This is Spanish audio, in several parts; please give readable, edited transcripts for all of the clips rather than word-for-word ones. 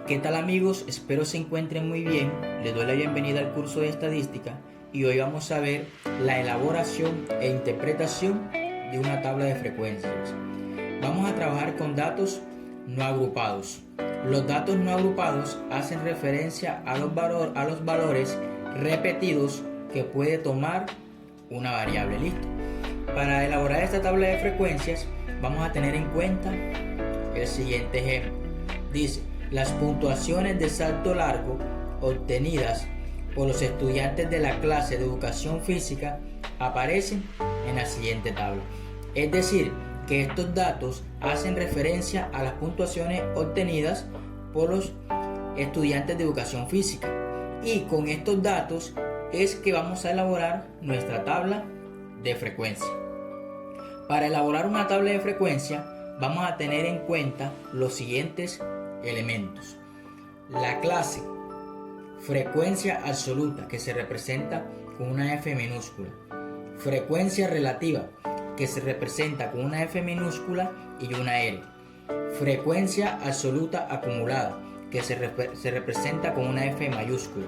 ¿Qué tal amigos? Espero se encuentren muy bien. Les doy la bienvenida al curso de estadística y hoy vamos a ver la elaboración e interpretación de una tabla de frecuencias. Vamos a trabajar con datos no agrupados. Los datos no agrupados hacen referencia a los valores repetidos que puede tomar una variable. Listo. Para elaborar esta tabla de frecuencias vamos a tener en cuenta el siguiente ejemplo. Dice: las puntuaciones de salto largo obtenidas por los estudiantes de la clase de educación física aparecen en la siguiente tabla. Es decir, que estos datos hacen referencia a las puntuaciones obtenidas por los estudiantes de educación física. Y con estos datos es que vamos a elaborar nuestra tabla de frecuencia. Para elaborar una tabla de frecuencia vamos a tener en cuenta los siguientes elementos: la clase, frecuencia absoluta, que se representa con una F minúscula; frecuencia relativa, que se representa con una F minúscula y una R; frecuencia absoluta acumulada, que se representa con una F mayúscula;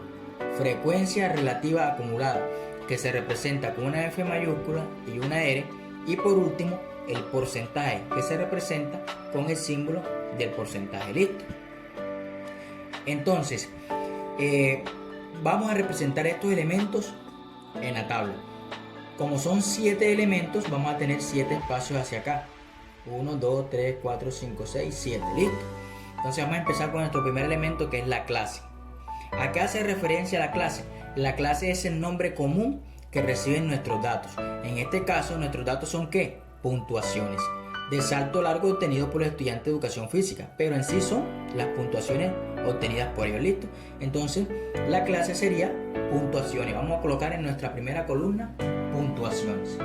frecuencia relativa acumulada, que se representa con una F mayúscula y una R; y por último, el porcentaje, que se representa con el símbolo del porcentaje. Listo. Entonces, vamos a representar estos elementos en la tabla. Como son 7 elementos, vamos a tener 7 espacios hacia acá: 1, 2, 3, 4, 5, 6, 7. Listo. Entonces vamos a empezar con nuestro primer elemento, que es la clase. ¿A qué hace referencia la clase? La clase es el nombre común que reciben nuestros datos. En este caso, nuestros datos son ¿qué? Puntuaciones de salto largo obtenidos por los estudiantes de educación física, pero en sí son las puntuaciones obtenidas por ellos. Listo. Entonces la clase sería puntuaciones. Vamos a colocar en nuestra primera columna puntuaciones.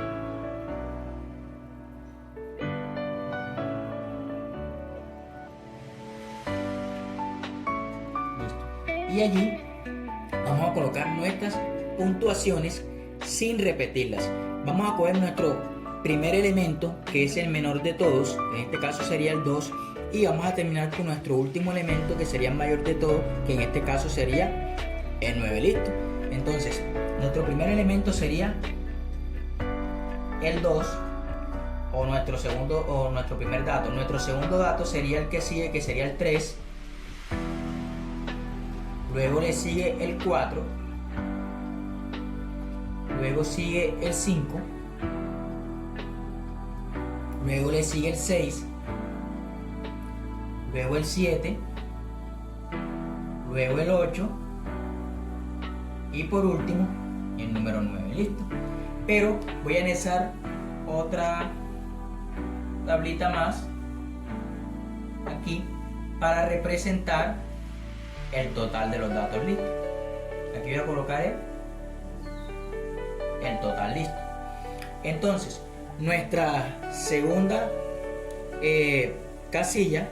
Listo. Y allí vamos a colocar nuestras puntuaciones sin repetirlas. Vamos a coger nuestro primer elemento, que es el menor de todos, en este caso sería el 2, y vamos a terminar con nuestro último elemento, que sería el mayor de todos, que en este caso sería el 9. Listo. Entonces nuestro primer elemento sería el 2, o nuestro primer dato. Nuestro segundo dato sería el que sigue, que sería el 3. Luego le sigue el 4. Luego sigue el 5. Luego le sigue el 6. Luego el 7. Luego el 8. Y por último el número 9. Listo. Pero voy a anexar otra tablita más aquí para representar el total de los datos. Listo. Aquí voy a colocar el total. Listo. Entonces nuestra segunda casilla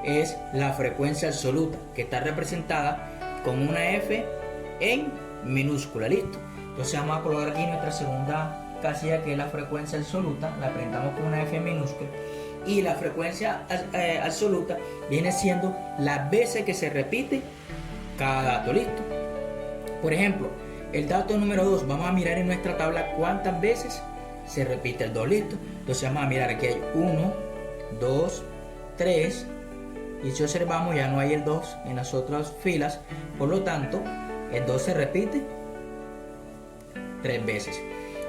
es la frecuencia absoluta, que está representada con una F en minúscula. Listo. Entonces vamos a colocar aquí nuestra segunda casilla, que es la frecuencia absoluta. La presentamos con una F en minúscula. Y la frecuencia absoluta viene siendo las veces que se repite cada dato. Listo. Por ejemplo, el dato número 2, vamos a mirar en nuestra tabla cuántas veces se repite el 2. Listo. Entonces vamos a mirar, aquí hay 1, 2, 3. Y si observamos, ya no hay el 2 en las otras filas. Por lo tanto, el 2 se repite 3 veces.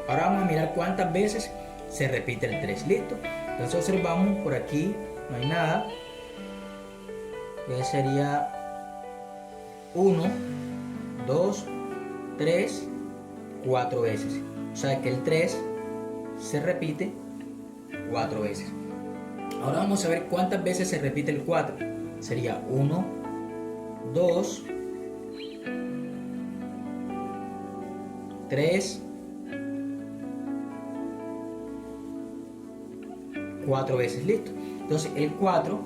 Ahora vamos a mirar cuántas veces se repite el 3. Listo. Entonces observamos, por aquí no hay nada. Entonces sería 1, 2, 3, 4 veces. O sea que el 3 se repite 4 veces. Ahora vamos a ver cuántas veces se repite el 4. Sería 1, 2, 3, 4 veces. Listo. Entonces el 4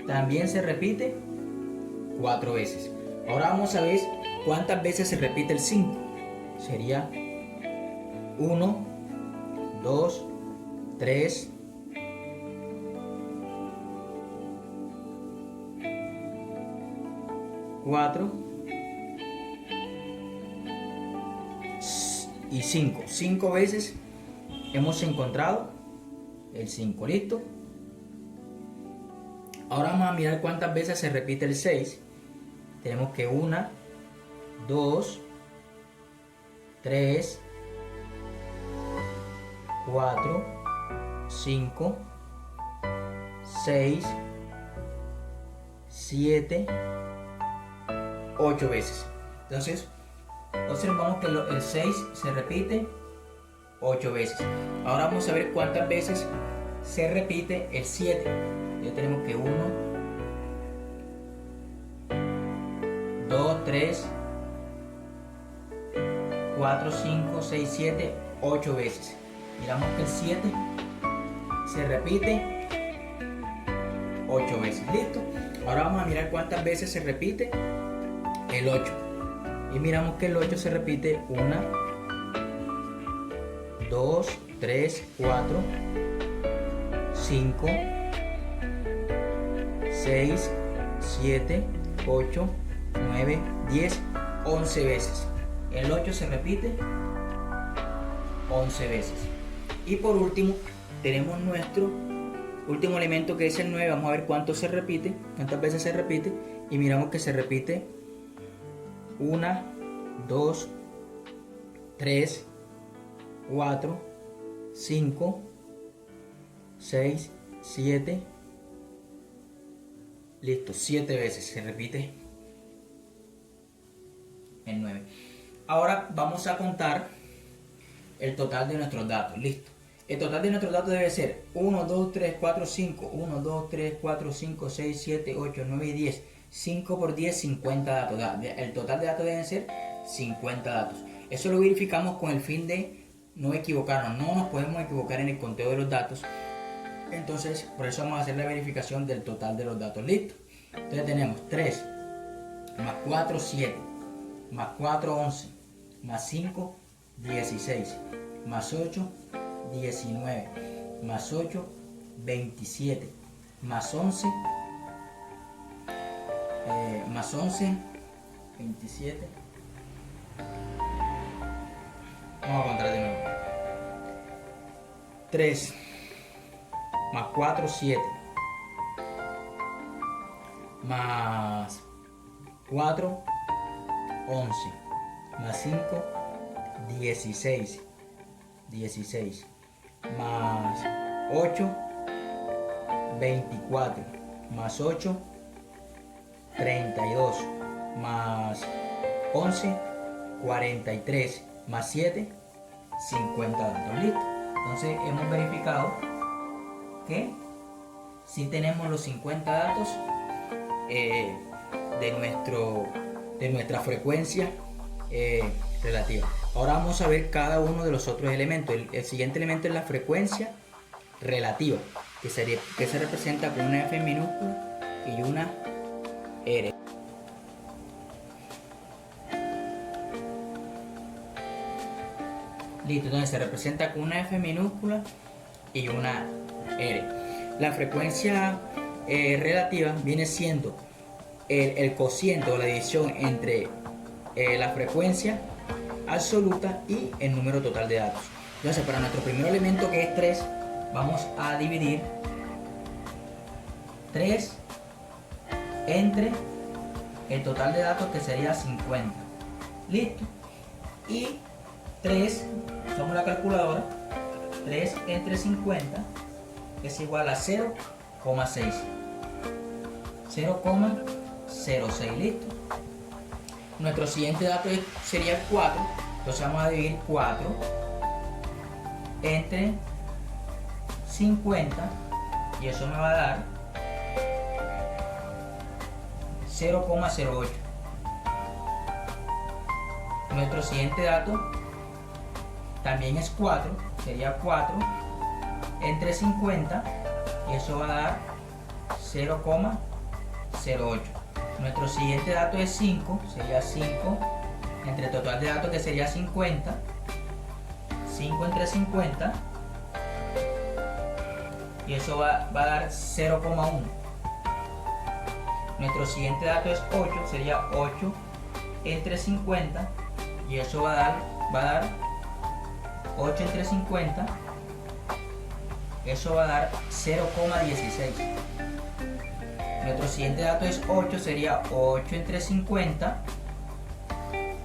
también se repite 4 veces. Ahora vamos a ver cuántas veces se repite el 5. Sería 1, 2, 3, 4 y 5. 5 veces hemos encontrado el 5, ¿listo? Ahora vamos a mirar cuántas veces se repite el 6. Tenemos que 1, 2, 3, 4, 5, 6, 7, 8 veces. Entonces, observamos que el 6 se repite 8 veces. Ahora vamos a ver cuántas veces se repite el 7. Ya tenemos que 1, 2, 3, 4, 5, 6, 7, 8 veces. Miramos que el 7 se repite 8 veces. ¿Listo? Ahora vamos a mirar cuántas veces se repite el 8. Y miramos que el 8 se repite 1, 2, 3, 4, 5, 6, 7, 8, 9, 10, 11 veces. El 8 se repite 11 veces. Y por último, tenemos nuestro último elemento, que es el 9. Vamos a ver cuánto se repite, cuántas veces se repite. Y miramos que se repite 1, 2, 3, 4, 5, 6, 7. Listo, 7 veces se repite el 9. Ahora vamos a contar el total de nuestros datos. Listo. El total de nuestros datos debe ser 1, 2, 3, 4, 5. 1, 2, 3, 4, 5, 6, 7, 8, 9 y 10. 5 por 10, 50 datos. El total de datos deben ser 50 datos. Eso lo verificamos con el fin de no equivocarnos. No nos podemos equivocar en el conteo de los datos. Entonces, por eso vamos a hacer la verificación del total de los datos. Listo. Entonces tenemos 3 más 4, 7. Más 4, 11. Más 5, 16. Más 8, 19. Más 8, 27. Más 11. Más 11, 27. Vamos a contar de nuevo. 3 más 4, 7. Más 4, 11. Más 5, 16. 16. Más 8, 24. Más 8, 32. Más 11, 43. Más 7, 50 datos. Listo. Entonces hemos verificado que si tenemos los 50 datos de nuestra frecuencia relativa. Ahora vamos a ver cada uno de los otros elementos. El siguiente elemento es la frecuencia relativa, que se representa con una F minúscula y una R. Listo, entonces se representa con una F minúscula y una R. La frecuencia relativa viene siendo el cociente o la división entre la frecuencia absoluta y el número total de datos. Entonces, para nuestro primer elemento, que es 3, vamos a dividir 3 entre el total de datos, que sería 50. Listo. Y 3, usamos la calculadora, 3 entre 50 es igual a 0,6. 0,06. Listo. Nuestro siguiente dato sería 4. Entonces vamos a dividir 4 entre 50 y eso me va a dar 0,08. Nuestro siguiente dato también es 4, sería 4 entre 50 y eso va a dar 0,08. Nuestro siguiente dato es 5, sería 5 entre el total de datos, que sería 50. 5 entre 50 y eso va a dar 0,1. Nuestro siguiente dato es 8, sería 8 entre 50 y eso va a dar 8 entre 50, eso va a dar 0,16. Nuestro siguiente dato es 8, sería 8 entre 50,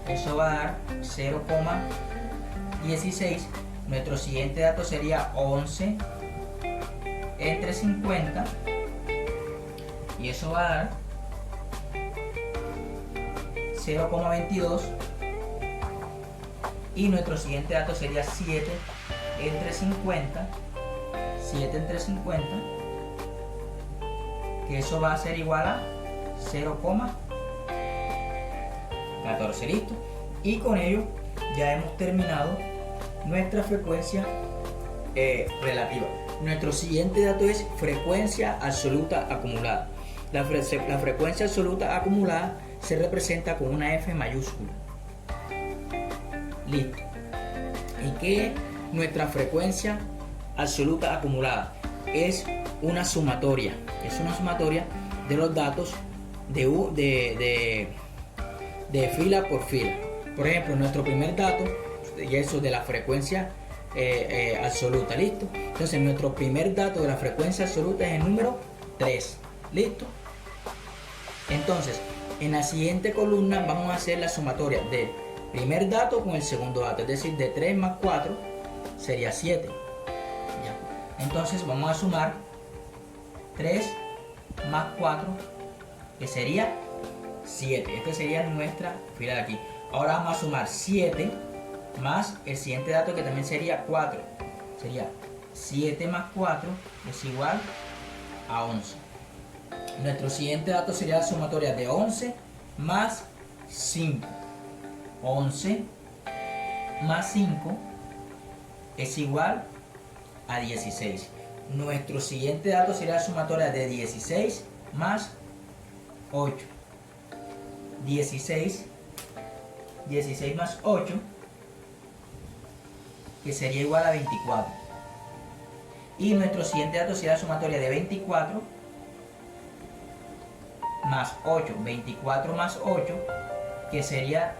eso va a dar 0,16. Nuestro siguiente dato sería 11 entre 50 y eso va a dar 0,22. Y nuestro siguiente dato sería 7 entre 50, 7 entre 50, que eso va a ser igual a 0,14. Listo. Y con ello ya hemos terminado nuestra frecuencia relativa. Nuestro siguiente dato es frecuencia absoluta acumulada. La frecuencia absoluta acumulada se representa con una F mayúscula. Listo. ¿Y qué es nuestra frecuencia absoluta acumulada? Es una sumatoria. Es una sumatoria de los datos de fila por fila. Por ejemplo, nuestro primer dato, y eso de la frecuencia absoluta. Listo. Entonces, nuestro primer dato de la frecuencia absoluta es el número 3. Listo. Entonces, en la siguiente columna vamos a hacer la sumatoria del primer dato con el segundo dato, es decir, de 3 más 4 sería 7. ¿Ya? Entonces vamos a sumar 3 más 4, que sería 7. Esta sería nuestra fila de aquí. Ahora vamos a sumar 7 más el siguiente dato, que también sería 4. Sería 7 más 4 es igual a 11. Nuestro siguiente dato sería la sumatoria de 11 más 5. 11 más 5 es igual a 16. Nuestro siguiente dato sería la sumatoria de 16 más 8. 16 más 8, que sería igual a 24. Y nuestro siguiente dato sería la sumatoria de 24 más 8, 24 más 8, que sería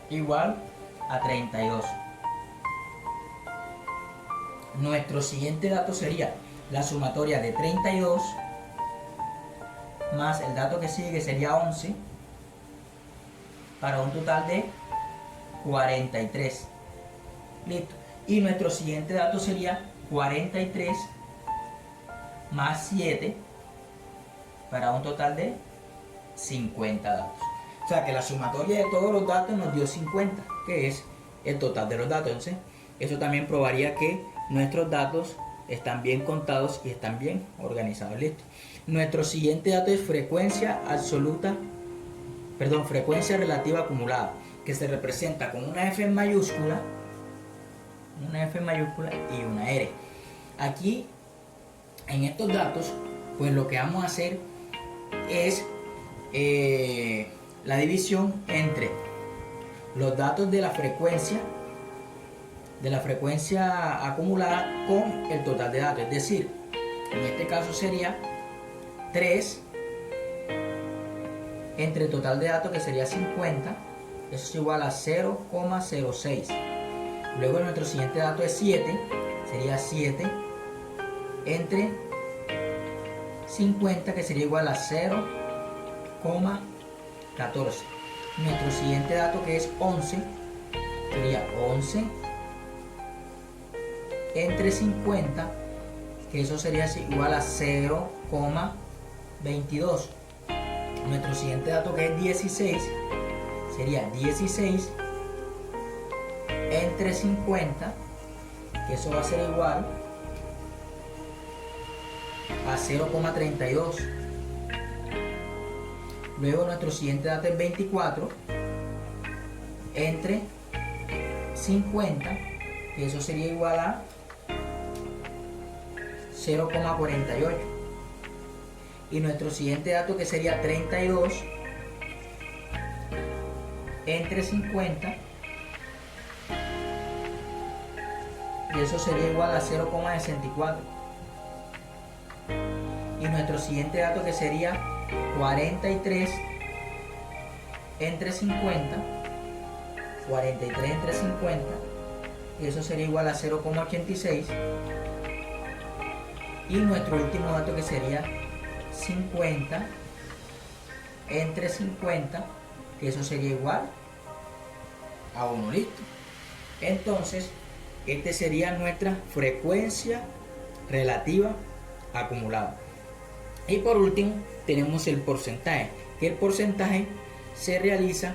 igual a 32. Nuestro siguiente dato sería la sumatoria de 32 más el dato que sigue, que sería 11, para un total de 43. Listo. Y nuestro siguiente dato sería 43 más 7, para un total de 50 datos. O sea que la sumatoria de todos los datos nos dio 50, que es el total de los datos. Entonces, eso también probaría que nuestros datos están bien contados y están bien organizados. Listo. Nuestro siguiente dato es frecuencia relativa acumulada, que se representa con una F mayúscula y una R. Aquí, en estos datos, pues lo que vamos a hacer es la división entre los datos de la frecuencia acumulada con el total de datos. Es decir, en este caso sería 3 entre el total de datos, que sería 50. Eso es igual a 0,06. Luego nuestro siguiente dato es 7. Sería 7 entre 50, que sería igual a 0,14. Nuestro siguiente dato, que es 11, sería 11 entre 50, que eso sería igual a 0,22. Nuestro siguiente dato, que es 16, sería 16 entre 50, que eso va a ser igual a 0,32. Luego nuestro siguiente dato es 24 entre 50, que eso sería igual a 0,48. Y nuestro siguiente dato, que sería 32 entre 50, y eso sería igual a 0,64. Y nuestro siguiente dato, que sería 43 entre 50, 43 entre 50, y eso sería igual a 0,86. Y nuestro último dato, que sería 50 entre 50, que eso sería igual a 1. Listo. Entonces, este sería nuestra frecuencia relativa acumulada. Y por último tenemos el porcentaje, que el porcentaje se realiza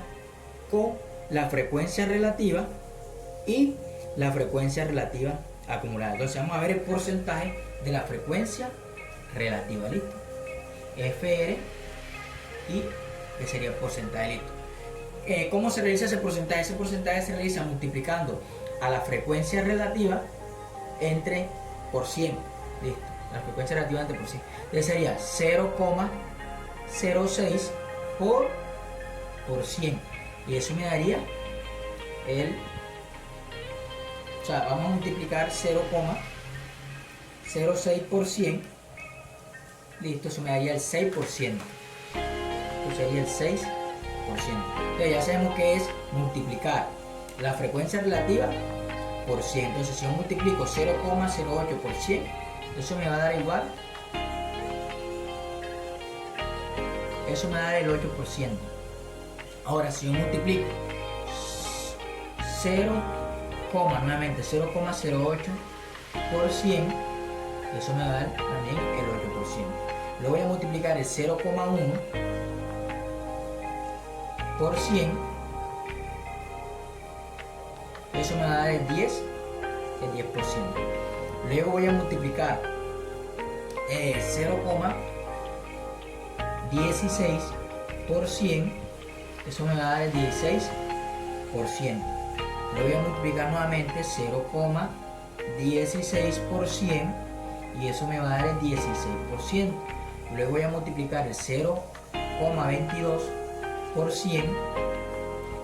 con la frecuencia relativa y la frecuencia relativa acumulada. Entonces vamos a ver el porcentaje de la frecuencia relativa. Listo. FR, y que sería el porcentaje. Listo. ¿Cómo se realiza ese porcentaje? Ese porcentaje se realiza multiplicando a la frecuencia relativa entre por 100. Listo. La frecuencia relativa entre por 100. Entonces sería 0,06 por 100. Y eso me daría o sea, vamos a multiplicar 0,06 por 100. Listo, eso me daría el 6%. Esto sería el 6%. Entonces ya sabemos que es multiplicar la frecuencia relativa por 100. Entonces si yo multiplico 0,08 por 100, eso me va a dar igual. Eso me va a dar el 8%. Ahora si yo multiplico 0,08 por 100, eso me va a dar también el 8%. Luego voy a multiplicar el 0,1 por 100, eso me va a dar el 10%. Luego voy a multiplicar 0,16 por 100, eso me va a dar el 16%. Lo voy a multiplicar nuevamente 0,16 por 100, y eso me va a dar el 16%. Luego voy a multiplicar el 0,22 por 100,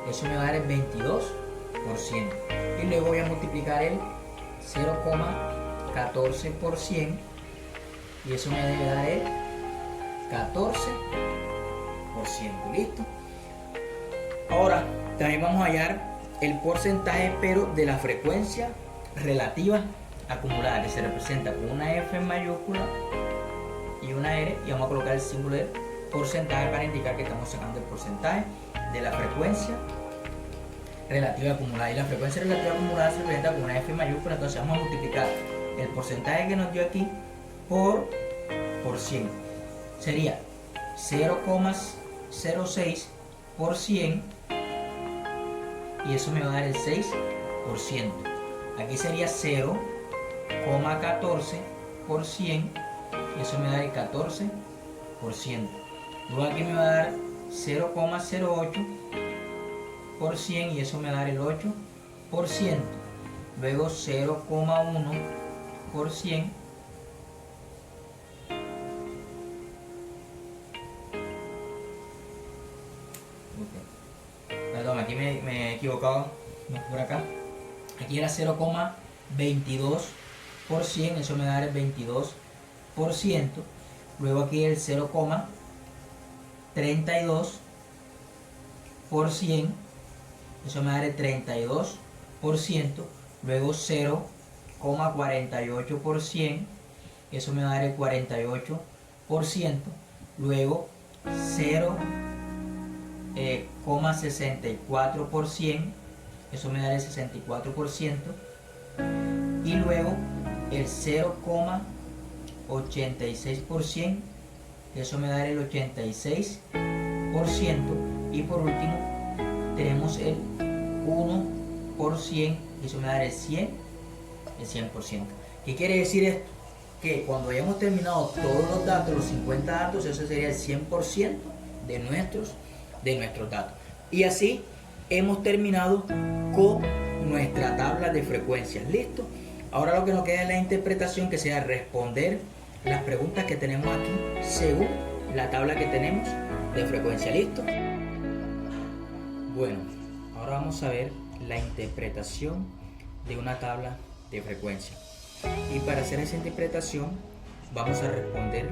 eso me va a dar el 22%. Y luego voy a multiplicar el 0,14 por 100, y eso me debe dar el 14%. Listo. Ahora también vamos a hallar el porcentaje, pero de la frecuencia relativa acumulada, que se representa con una F en mayúscula y una R, y vamos a colocar el símbolo de porcentaje para indicar que estamos sacando el porcentaje de la frecuencia relativa acumulada. Y la frecuencia relativa acumulada se representa con una F mayúscula. Entonces vamos a multiplicar el porcentaje que nos dio aquí por 100. Sería 0,06 por 100, y eso me va a dar el 6%. Aquí sería 0,14 por 100, y eso me da el 14%. Luego aquí me va a dar 0,08 por 100, y eso me va a dar el 8%. Luego 0,1 por 100, perdón, aquí me he equivocado, no por acá. Aquí era 0,22 por 100, eso me va a dar el 22%. Luego aquí el 0,32 por 100, eso me va a dar el 32%. Luego 0,48 por 100, eso me va a dar el 48%. Luego 0,64 por 100, eso me da el 64%. Y luego el 0,86 por 100, eso me da el 86%. Y por último tenemos el 1 por 100, eso me da el 100%. ¿Qué quiere decir esto? Que cuando hayamos terminado todos los datos, los 50 datos, eso sería el 100% de nuestros datos. Y así hemos terminado con nuestra tabla de frecuencias. Listo. Ahora lo que nos queda es la interpretación, que sea responder las preguntas que tenemos aquí según la tabla que tenemos de frecuencia. Listo. Bueno, ahora vamos a ver la interpretación de una tabla de frecuencia. Y para hacer esa interpretación vamos a responder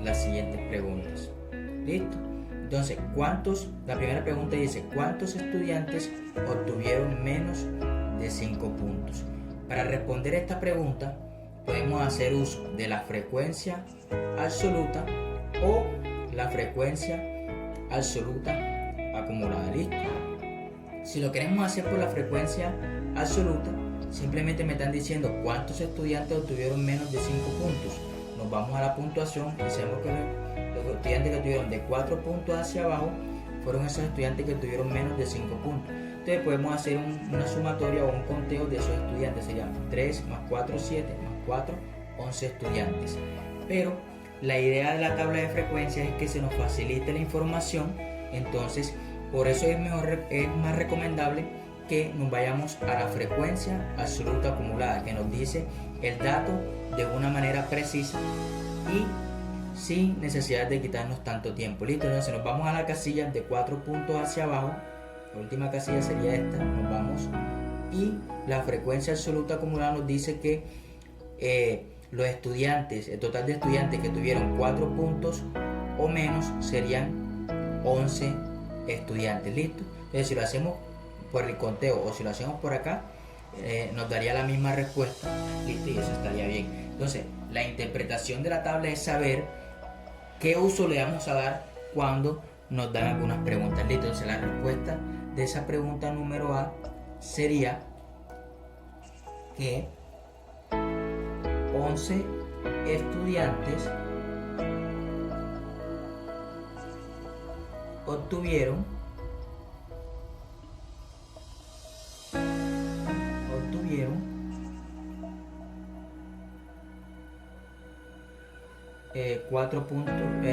las siguientes preguntas. ¿Listo? Entonces, la primera pregunta dice, ¿cuántos estudiantes obtuvieron menos de 5 puntos? Para responder esta pregunta, podemos hacer uso de la frecuencia absoluta o la frecuencia absoluta acumulada. ¿Listo? Si lo queremos hacer por la frecuencia absoluta, simplemente me están diciendo cuántos estudiantes obtuvieron menos de 5 puntos. Nos vamos a la puntuación y sabemos que los estudiantes que tuvieron de 4 puntos hacia abajo fueron esos estudiantes que tuvieron menos de 5 puntos. Entonces podemos hacer una sumatoria o un conteo de esos estudiantes. Serían 3 más 4, 7 más 4, 11 estudiantes. Pero la idea de la tabla de frecuencias es que se nos facilite la información. Entonces por eso es más recomendable que nos vayamos a la frecuencia absoluta acumulada, que nos dice el dato de una manera precisa y sin necesidad de quitarnos tanto tiempo. Listo, entonces nos vamos a la casilla de 4 puntos hacia abajo. La última casilla sería esta, nos vamos, y la frecuencia absoluta acumulada nos dice que los estudiantes, el total de estudiantes que tuvieron 4 puntos o menos serían 11 estudiantes. Listo, entonces si lo hacemos por el conteo o si lo hacemos por acá, nos daría la misma respuesta. Listo, y eso estaría bien. Entonces la interpretación de la tabla es saber qué uso le vamos a dar cuando nos dan algunas preguntas. Listo, entonces la respuesta de esa pregunta número A sería que 11 estudiantes obtuvieron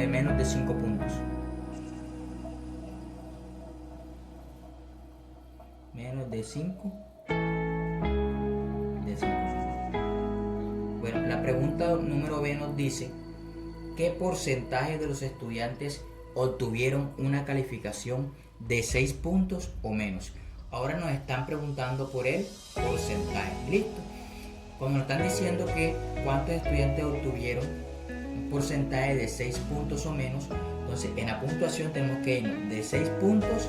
menos de 5 puntos. Menos de 5. Bueno, la pregunta número B nos dice ¿qué porcentaje de los estudiantes obtuvieron una calificación de 6 puntos o menos? Ahora nos están preguntando por el porcentaje. Listo. Cuando nos están diciendo que cuántos estudiantes obtuvieron un porcentaje de 6 puntos o menos, entonces en la puntuación tenemos que irnos de 6 puntos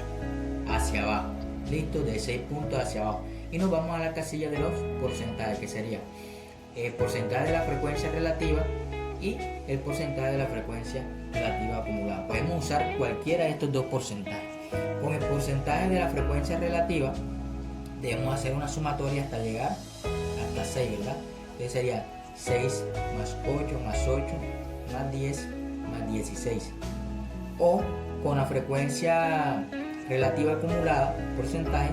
hacia abajo. Listo, de 6 puntos hacia abajo. Y nos vamos a la casilla de los porcentajes, que sería el porcentaje de la frecuencia relativa y el porcentaje de la frecuencia relativa acumulada. Podemos usar cualquiera de estos dos porcentajes. Con el porcentaje de la frecuencia relativa debemos hacer una sumatoria hasta llegar hasta 6, ¿verdad? Entonces sería 6 más 8 más 8 más 10 más 16. O con la frecuencia relativa acumulada, porcentaje,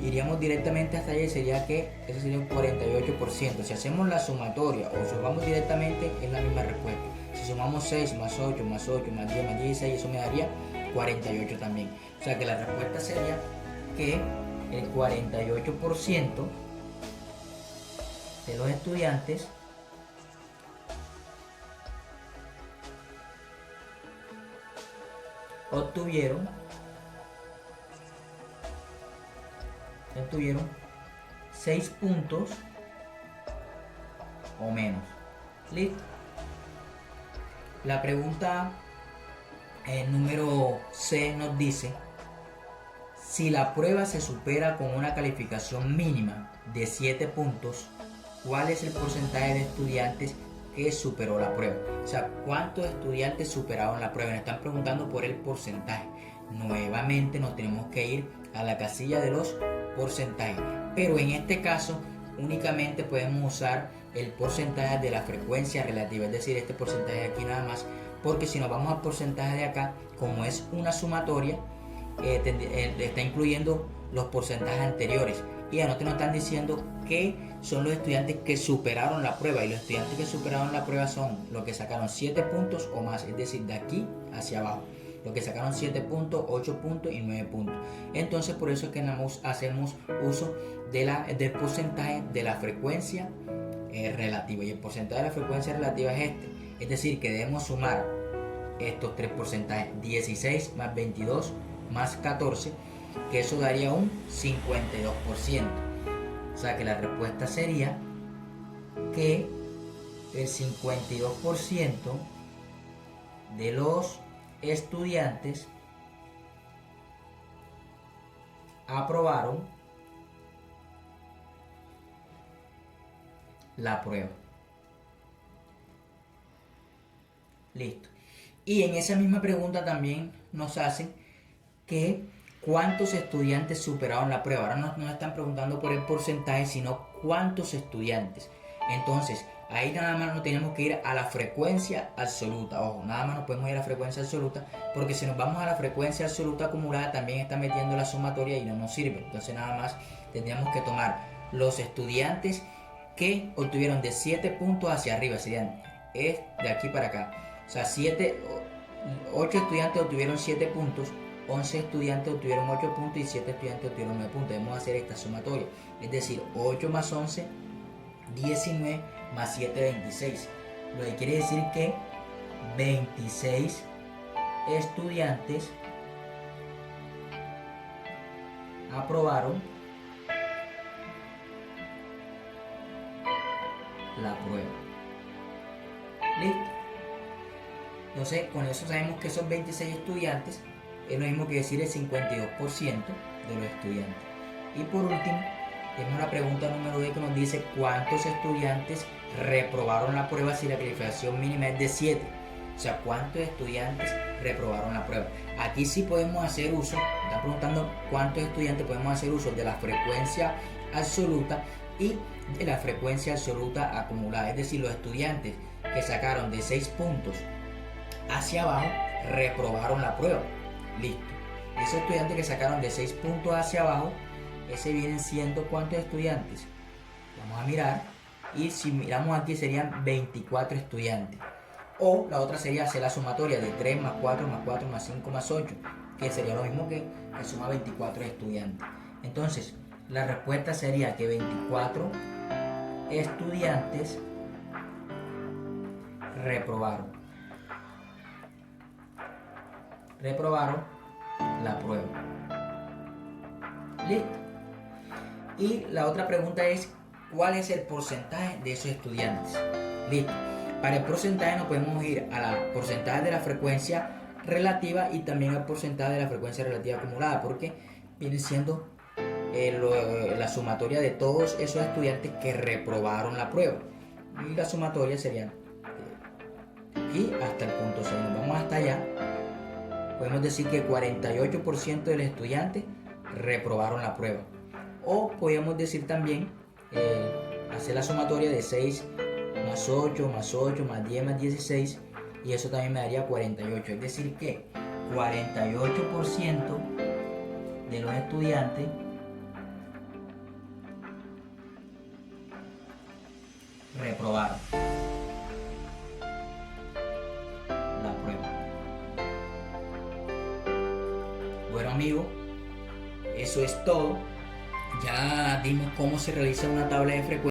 iríamos directamente hasta allá y sería que ese sería un 48%. Si hacemos la sumatoria o sumamos directamente es la misma respuesta. Si sumamos 6 más 8 más 8 más 10 más 16, eso me daría 48 también. O sea que la respuesta sería que el 48% de los estudiantes obtuvieron 6 puntos o menos. Listo. La pregunta número C nos dice si la prueba se supera con una calificación mínima de 7 puntos, ¿cuál es el porcentaje de estudiantes que superó la prueba? O sea, ¿cuántos estudiantes superaron la prueba? Nos están preguntando por el porcentaje. Nuevamente nos tenemos que ir a la casilla de los porcentajes, pero en este caso únicamente podemos usar el porcentaje de la frecuencia relativa, es decir, este porcentaje de aquí nada más, porque si nos vamos al porcentaje de acá, como es una sumatoria, está incluyendo los porcentajes anteriores y a nosotros nos están diciendo que son los estudiantes que superaron la prueba, y los estudiantes que superaron la prueba son los que sacaron 7 puntos o más, es decir, de aquí hacia abajo, los que sacaron 7 puntos, 8 puntos y 9 puntos. Entonces por eso es que hacemos uso del porcentaje de la frecuencia relativa, y el porcentaje de la frecuencia relativa es este, es decir, que debemos sumar estos tres porcentajes, 16 más 22 más 14, que eso daría un 52%. O sea que la respuesta sería que el 52% de los estudiantes aprobaron la prueba. Listo. Y en esa misma pregunta también nos hacen que cuántos estudiantes superaron la prueba. Ahora no nos están preguntando por el porcentaje, sino cuántos estudiantes. Entonces, ahí nada más nos tenemos que ir a la frecuencia absoluta. Ojo, nada más nos podemos ir a la frecuencia absoluta, porque si nos vamos a la frecuencia absoluta acumulada, también está metiendo la sumatoria y no nos sirve. Entonces, nada más tendríamos que tomar los estudiantes que obtuvieron de 7 puntos hacia arriba. Serían de aquí para acá. O sea, 8 estudiantes obtuvieron 7 puntos, 11 estudiantes obtuvieron 8 puntos y 7 estudiantes obtuvieron 9 puntos. Debemos hacer esta sumatoria. Es decir, 8 más 11, 19 más 7, 26. Lo que quiere decir que 26 estudiantes aprobaron la prueba. Listo. Entonces, con eso sabemos que esos 26 estudiantes es lo mismo que decir el 52% de los estudiantes. Y por último, tenemos la pregunta número 10 que nos dice cuántos estudiantes reprobaron la prueba si la calificación mínima es de 7. O sea, cuántos estudiantes reprobaron la prueba. Aquí sí podemos hacer uso, me está preguntando cuántos estudiantes podemos hacer uso de la frecuencia absoluta y de la frecuencia absoluta acumulada. Es decir, los estudiantes que sacaron de 6 puntos hacia abajo reprobaron la prueba. Listo. Esos estudiantes que sacaron de 6 puntos hacia abajo, ese vienen siendo ¿cuántos estudiantes? Vamos a mirar, y si miramos aquí serían 24 estudiantes. O la otra sería hacer la sumatoria de 3 más 4 más 4 más 5 más 8, que sería lo mismo que suma 24 estudiantes. Entonces, la respuesta sería que 24 estudiantes reprobaron la prueba. Listo. Y la otra pregunta es ¿cuál es el porcentaje de esos estudiantes? Listo. Para el porcentaje nos podemos ir a la porcentaje de la frecuencia relativa y también al porcentaje de la frecuencia relativa acumulada, porque viene siendo la sumatoria de todos esos estudiantes que reprobaron la prueba. Y la sumatoria sería aquí hasta el punto 6. Nos vamos hasta allá. Podemos decir que 48% de los estudiantes reprobaron la prueba. O podríamos decir también, hacer la sumatoria de 6 más 8 más 8 más 10 más 16, y eso también me daría 48. Es decir que 48% de los estudiantes reprobaron la prueba. Bueno amigos, eso es todo. Ya vimos cómo se realiza una tabla de frecuencia.